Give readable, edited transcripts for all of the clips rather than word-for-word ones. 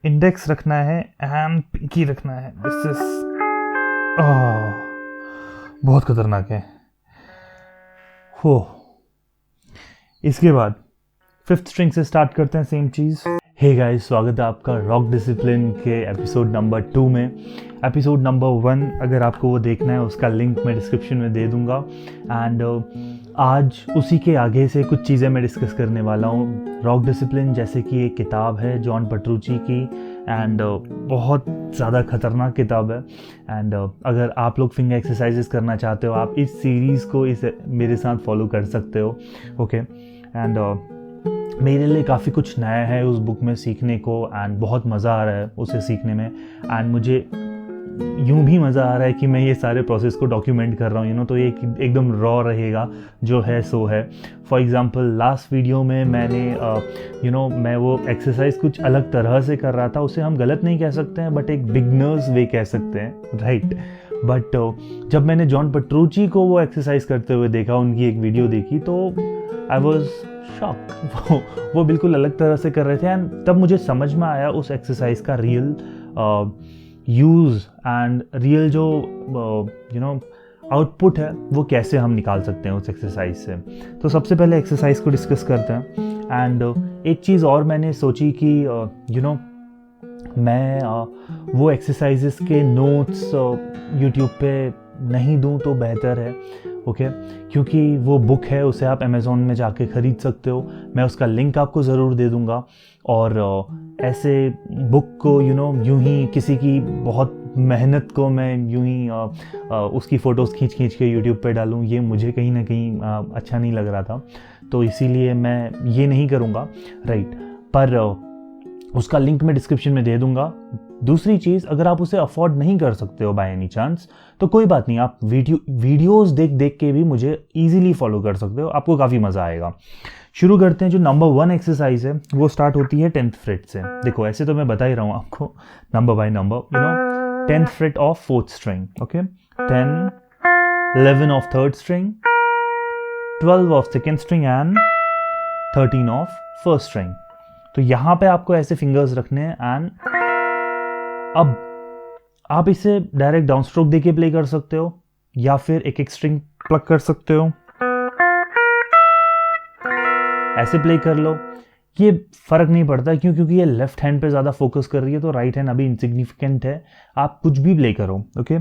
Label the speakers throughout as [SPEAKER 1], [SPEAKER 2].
[SPEAKER 1] Index रखना है and Pinky रखना है। दिस इज बहुत खतरनाक है। हो इसके बाद फिफ्थ स्ट्रिंग से स्टार्ट करते हैं सेम चीज़। हे गाइस, स्वागत है आपका रॉक डिसिप्लिन के एपिसोड नंबर 2 में। एपिसोड नंबर 1 अगर आपको वो देखना है उसका लिंक मैं डिस्क्रिप्शन में दे दूंगा। एंड आज उसी के आगे से कुछ चीज़ें मैं डिस्कस करने वाला हूँ। रॉक डिसिप्लिन जैसे कि एक किताब है जॉन पटरूची की, एंड बहुत ज़्यादा खतरनाक किताब है। एंड अगर आप लोग फिंगर एक्सरसाइजेस करना चाहते हो, आप इस सीरीज़ को मेरे साथ फॉलो कर सकते हो। ओके एंड मेरे लिए काफ़ी कुछ नया है उस बुक में सीखने को, एंड बहुत मज़ा आ रहा है उसे सीखने में। एंड मुझे यूं भी मज़ा आ रहा है कि मैं ये सारे प्रोसेस को डॉक्यूमेंट कर रहा हूँ, तो ये एकदम रॉ रहेगा, जो है सो है। फॉर एग्ज़ाम्पल लास्ट वीडियो में मैंने मैं वो एक्सरसाइज कुछ अलग तरह से कर रहा था। उसे हम गलत नहीं कह सकते हैं, बट एक बिगनर्स वे कह सकते हैं, राइट। बट जब मैंने जॉन पटरूची को वो एक्सरसाइज करते हुए देखा, उनकी एक वीडियो देखी, तो आई वॉज शॉक। वो बिल्कुल अलग तरह से कर रहे थे। एंड तब मुझे समझ में आया उस एक्सरसाइज का रियल यूज़ एंड रियल जो आउटपुट है वो कैसे हम निकाल सकते हैं उस एक्सरसाइज से। तो सबसे पहले एक्सरसाइज को डिस्कस करते हैं। एंड एक चीज़ और मैंने सोची कि मैं वो एक्सरसाइजेस के नोट्स यूट्यूब पे नहीं दूं तो बेहतर है, ओके क्योंकि वो बुक है, उसे आप अमेज़ॉन में जाके ख़रीद सकते हो। मैं उसका लिंक आपको ज़रूर दे दूंगा। और ऐसे बुक को यूं ही किसी की बहुत मेहनत को मैं यूं ही उसकी फ़ोटोज़ खींच के यूट्यूब पे डालूं, ये मुझे कहीं ना कहीं अच्छा नहीं लग रहा था। तो इसीलिए मैं ये नहीं करूँगा, राइट। पर उसका लिंक मैं डिस्क्रिप्शन में दे दूंगा। दूसरी चीज़, अगर आप उसे अफोर्ड नहीं कर सकते हो बाय एनी चांस, तो कोई बात नहीं, आप वीडियोस देख के भी मुझे इजीली फॉलो कर सकते हो, आपको काफ़ी मज़ा आएगा। शुरू करते हैं। जो नंबर 1 एक्सरसाइज है वो स्टार्ट होती है 10th फ्रेट से। देखो ऐसे तो मैं बता ही रहा हूँ आपको number by number. 10th freight of 4th string, okay 10, 11 of 3rd string, 12 of 2nd string and 13 of 1st string. तो यहाँ पे आपको ऐसे फिंगर्स रखने हैं। एंड अब आप इसे डायरेक्ट डाउन स्ट्रोक देके प्ले कर सकते हो, या फिर एक स्ट्रिंग प्लग कर सकते हो, ऐसे प्ले कर लो। ये फर्क नहीं पड़ता क्योंकि ये लेफ्ट हैंड पे ज़्यादा फोकस कर रही है, तो राइट हैंड अभी इनसिग्निफिकेंट है। आप कुछ भी प्ले करो, ओके।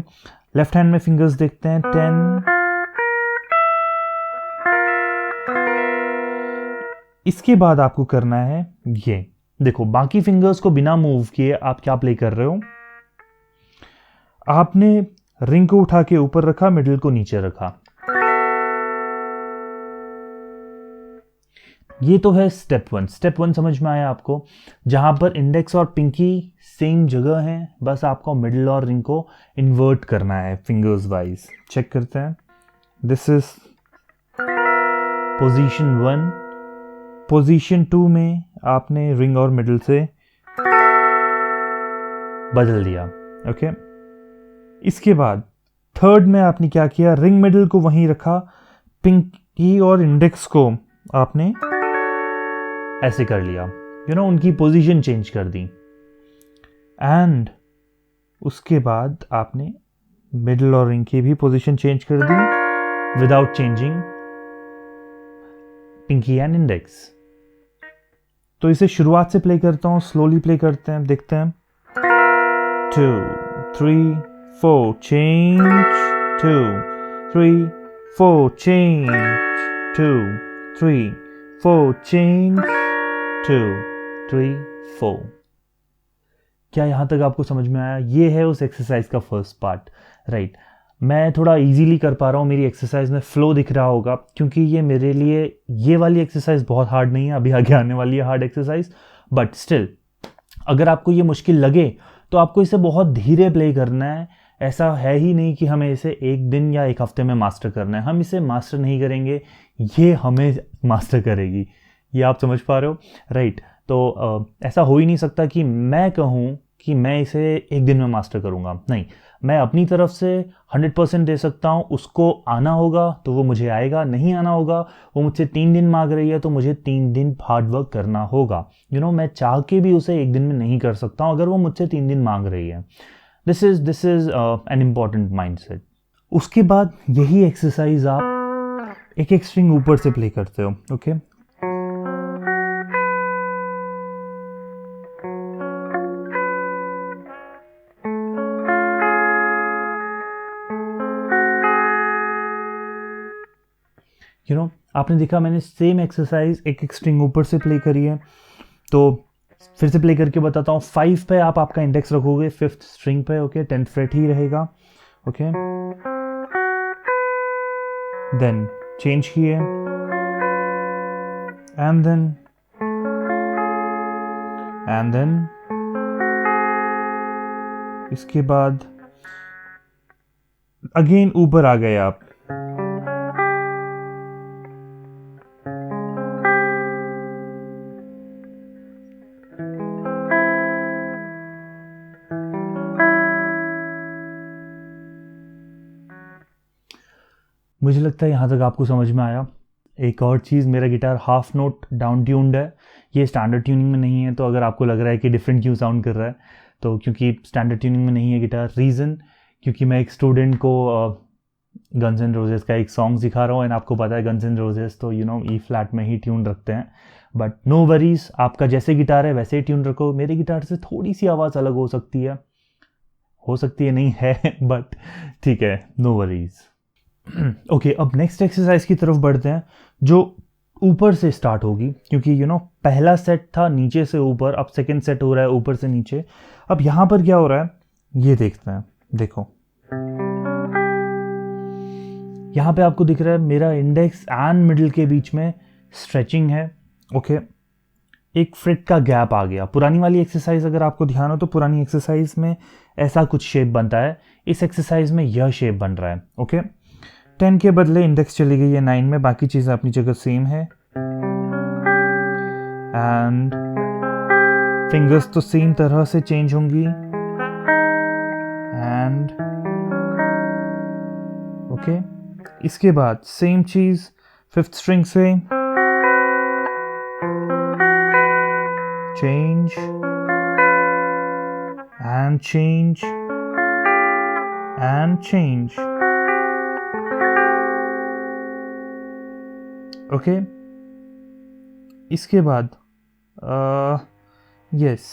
[SPEAKER 1] लेफ्ट हैंड में फिंगर्स देखते हैं। 10, इसके बाद आपको करना है ये। देखो बाकी फिंगर्स को बिना मूव किए आप क्या प्ले कर रहे हो। आपने रिंग को उठा के ऊपर रखा, मिडिल को नीचे रखा। ये तो है स्टेप 1। स्टेप 1 समझ में आया आपको, जहां पर इंडेक्स और पिंकी सेम जगह है, बस आपको मिडिल और रिंग को इन्वर्ट करना है फिंगर्स वाइज। चेक करते हैं। This is position 1। पोजीशन 2 में आपने रिंग और मिडिल से बदल दिया, ओके। इसके बाद 3rd में आपने क्या किया, रिंग मिडिल को वहीं रखा, पिंकी और इंडेक्स को आपने ऐसे कर लिया, उनकी पोजीशन चेंज कर दी। एंड उसके बाद आपने मिडिल और रिंग की भी पोजीशन चेंज कर दी without changing pinky and index. तो इसे शुरुआत से प्ले करता हूं, स्लोली प्ले करते हैं, देखते हैं। 2, 3, 4 चेंज, 2, 3, 4 चेंज, 2, 3, 4 चेंज, 2, 3, 4। क्या यहां तक आपको समझ में आया? ये है उस एक्सरसाइज का फर्स्ट पार्ट, राइट। मैं थोड़ा इजीली कर पा रहा हूँ, मेरी एक्सरसाइज में फ्लो दिख रहा होगा, क्योंकि ये मेरे लिए ये वाली एक्सरसाइज बहुत हार्ड नहीं है। अभी आगे आने वाली है हार्ड एक्सरसाइज, बट स्टिल अगर आपको ये मुश्किल लगे तो आपको इसे बहुत धीरे प्ले करना है। ऐसा है ही नहीं कि हमें इसे एक दिन या एक हफ्ते में मास्टर करना है। हम इसे मास्टर नहीं करेंगे, ये हमें मास्टर करेगी। ये आप समझ पा रहे हो, राइट। तो ऐसा हो ही नहीं सकता कि मैं कहूँ कि मैं इसे एक दिन में मास्टर करूँगा, नहीं, मैं अपनी तरफ से 100% दे सकता हूँ। उसको आना होगा तो वो मुझे आएगा, नहीं आना होगा, वो मुझसे 3 दिन मांग रही है तो मुझे 3 दिन हार्ड वर्क करना होगा। मैं चाह के भी उसे एक दिन में नहीं कर सकता हूँ अगर वो मुझसे 3 दिन मांग रही है। This is an important mindset. उसके बाद यही एक्सरसाइज आप एक स्ट्रिंग ऊपर से प्ले करते हो। ओके, आपने देखा मैंने सेम एक्सरसाइज एक स्ट्रिंग ऊपर से प्ले करी है। तो फिर से प्ले करके बताता हूँ। 5 पे आप आपका इंडेक्स रखोगे 5th स्ट्रिंग पे। ओके, 10th फ्रेट ही रहेगा। ओके, देन चेंज किए एंड देन इसके बाद अगेन ऊपर आ गए आप। मुझे लगता है यहाँ तक आपको समझ में आया। एक और चीज़, मेरा guitar half note down tuned है, ये स्टैंडर्ड ट्यूनिंग में नहीं है। तो अगर आपको लग रहा है कि डिफरेंट क्यों साउंड कर रहा है, तो क्योंकि स्टैंडर्ड ट्यूनिंग में नहीं है गिटार। रीज़न, क्योंकि मैं एक स्टूडेंट को गन्स एंड रोजेस का एक सॉन्ग सिखा रहा हूँ। एंड आपको पता है गन्स एंड रोजेस तो ई फ्लैट में ही ट्यून रखते हैं। बट नो वरीज, आपका जैसे गिटार है वैसे ही ट्यून रखो। मेरे गिटार से थोड़ी सी आवाज़ अलग हो सकती है नहीं है बट ठीक है, नो वरीज। ओके, अब नेक्स्ट एक्सरसाइज की तरफ बढ़ते हैं जो ऊपर से स्टार्ट होगी। क्योंकि पहला सेट था नीचे से ऊपर, अब सेकंड सेट हो रहा है ऊपर से नीचे। अब यहाँ पर क्या हो रहा है ये देखते हैं। देखो यहाँ पे आपको दिख रहा है मेरा इंडेक्स एंड मिडिल के बीच में स्ट्रेचिंग है। ओके, एक फ्रेट का गैप आ गया। पुरानी वाली एक्सरसाइज अगर आपको ध्यान हो तो पुरानी एक्सरसाइज में ऐसा कुछ शेप बनता है, इस एक्सरसाइज में यह शेप बन रहा है। ओके, 10 के बदले इंडेक्स चली गई है 9 में, बाकी चीज़ें अपनी जगह सेम है। एंड फिंगर्स तो सेम तरह से चेंज होंगी। एंड ओके, इसके बाद सेम चीज़ 5th स्ट्रिंग से change and change and change. Okay, इसके बाद yes,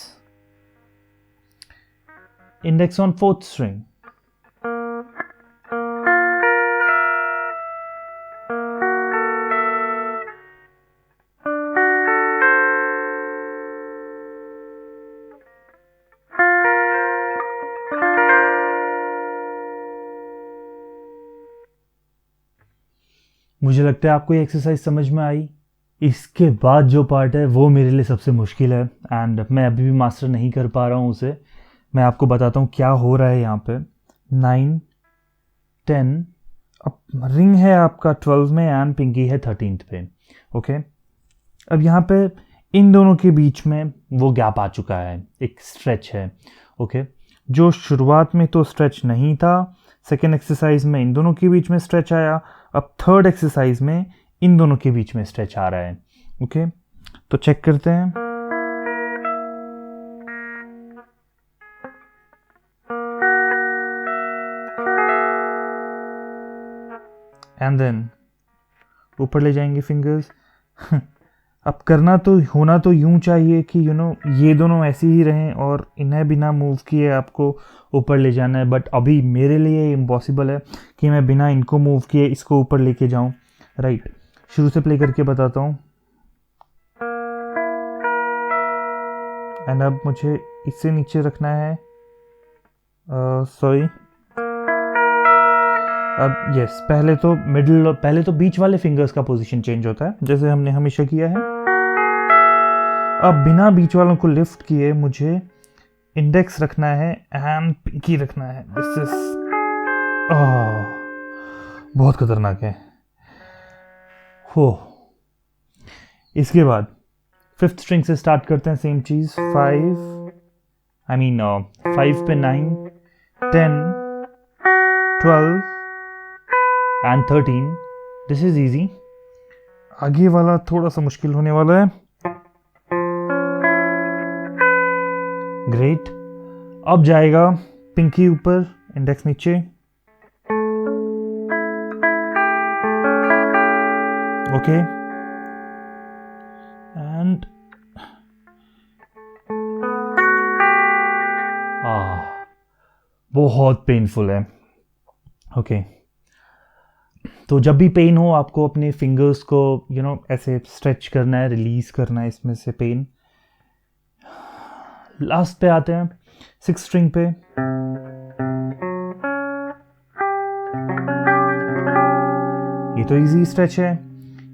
[SPEAKER 1] index on 4th string. मुझे लगता है आपको ये एक्सरसाइज समझ में आई। इसके बाद जो पार्ट है वो मेरे लिए सबसे मुश्किल है एंड मैं अभी भी मास्टर नहीं कर पा रहा हूँ उसे। मैं आपको बताता हूँ क्या हो रहा है यहाँ पे। 9, 10, अब रिंग है आपका 12 में एंड पिंकी है 13th पे। ओके, अब यहाँ पे इन दोनों के बीच में वो गैप आ चुका है, एक स्ट्रेच है। ओके, जो शुरुआत में तो स्ट्रेच नहीं था, सेकेंड एक्सरसाइज में इन दोनों के बीच में स्ट्रेच आया, अब थर्ड एक्सरसाइज में इन दोनों के बीच में स्ट्रेच आ रहा है। ओके, तो चेक करते हैं। एंड देन ऊपर ले जाएंगे फिंगर्स। अब करना तो होना तो यूं चाहिए कि ये दोनों ऐसे ही रहें और इन्हें बिना मूव किए आपको ऊपर ले जाना है। बट अभी मेरे लिए इम्पॉसिबल है कि मैं बिना इनको मूव किए इसको ऊपर लेके जाऊं। राइट, शुरू से प्ले करके बताता हूं। एंड अब मुझे इससे नीचे रखना है, सॉरी, अब यस, पहले तो बीच वाले फिंगर्स का पोजीशन चेंज होता है जैसे हमने हमेशा किया है। अब बिना बीच वालों को लिफ्ट किए मुझे इंडेक्स रखना है एंड पिंकी रखना है। दिस इज बहुत खतरनाक है। हो, इसके बाद 5th स्ट्रिंग से स्टार्ट करते हैं सेम चीज। 5 I mean 5 पे 9, 10, 12 and 13. This is easy. आगे वाला थोड़ा सा मुश्किल होने वाला है. ग्रेट. अब जाएगा पिंकी ऊपर, इंडेक्स नीचे. ओके. एंड बहुत पेनफुल है. ओके. तो जब भी पेन हो आपको अपने फिंगर्स को ऐसे स्ट्रेच करना है, रिलीज करना है इसमें से पेन. लास्ट पे आते हैं 6 स्ट्रिंग पे. ये तो इजी स्ट्रेच है.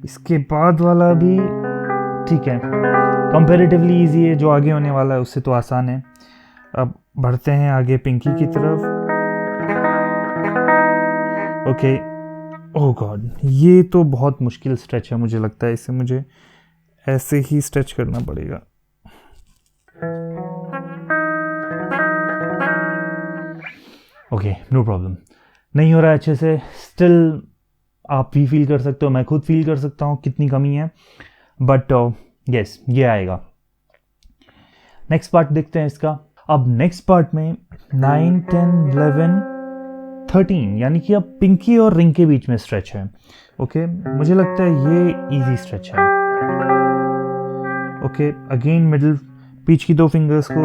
[SPEAKER 1] इसके बाद वाला भी ठीक है, कंपैरेटिवली इजी है. जो आगे होने वाला है उससे तो आसान है. अब बढ़ते हैं आगे पिंकी की तरफ. ओके. ओह गॉड, ये तो बहुत मुश्किल स्ट्रेच है. मुझे लगता है इसे मुझे ऐसे ही स्ट्रेच करना पड़ेगा. Okay, no problem. नहीं हो रहा है अच्छे से. स्टिल आप भी फील कर सकते हो, मैं खुद फील कर सकता हूँ कितनी कमी है. बट यस, ये आएगा. नेक्स्ट पार्ट देखते हैं इसका. अब नेक्स्ट पार्ट में 9, 10, 11, 13 यानी कि अब पिंकी और रिंग के बीच में स्ट्रेच है. ओके. मुझे लगता है ये इजी स्ट्रेच है. ओके. अगेन मिडिल बीच की 2 फिंगर्स को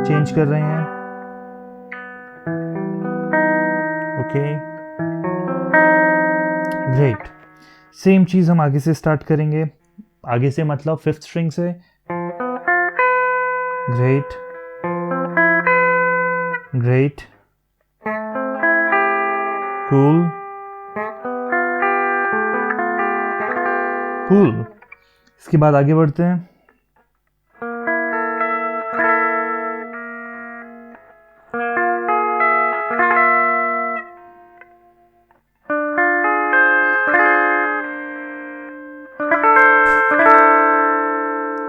[SPEAKER 1] चेंज कर रहे हैं. ओके. ग्रेट. सेम चीज हम आगे से स्टार्ट करेंगे. आगे से मतलब 5th स्ट्रिंग से. ग्रेट. ग्रेट. कूल. कूल. इसके बाद आगे बढ़ते हैं.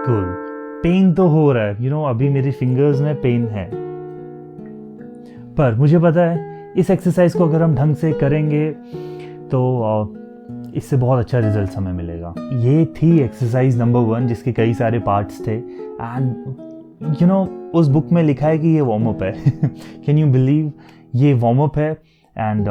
[SPEAKER 1] कूल. पेन तो हो रहा है, अभी मेरी फिंगर्स में पेन है. पर मुझे पता है इस एक्सरसाइज को अगर हम ढंग से करेंगे तो इससे बहुत अच्छा रिजल्ट हमें मिलेगा. ये थी एक्सरसाइज नंबर 1 जिसके कई सारे पार्ट्स थे. एंड उस बुक में लिखा है कि ये वार्म अप है. कैन यू बिलीव, ये वार्म अप है. एंड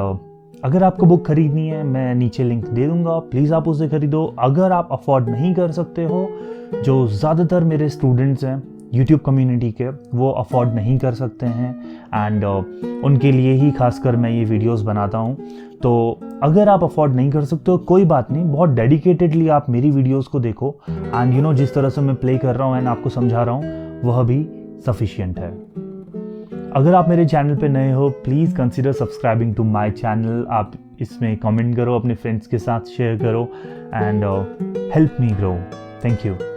[SPEAKER 1] अगर आपको बुक खरीदनी है मैं नीचे लिंक दे दूंगा, प्लीज़ आप उसे खरीदो. अगर आप अफोर्ड नहीं कर सकते हो, जो ज़्यादातर मेरे स्टूडेंट्स हैं यूट्यूब कम्युनिटी के, वो अफोर्ड नहीं कर सकते हैं. एंड उनके लिए ही खासकर मैं ये वीडियोस बनाता हूँ. तो अगर आप अफोर्ड नहीं कर सकते हो कोई बात नहीं, बहुत डेडिकेटेडली आप मेरी वीडियोस को देखो. एंड जिस तरह से मैं प्ले कर रहा हूँ एंड आपको समझा रहा हूँ वह भी सफिशिएंट है. अगर आप मेरे चैनल पे नए हो please consider subscribing to my channel. आप इसमें कमेंट करो, अपने फ्रेंड्स के साथ शेयर करो and help me grow. Thank you.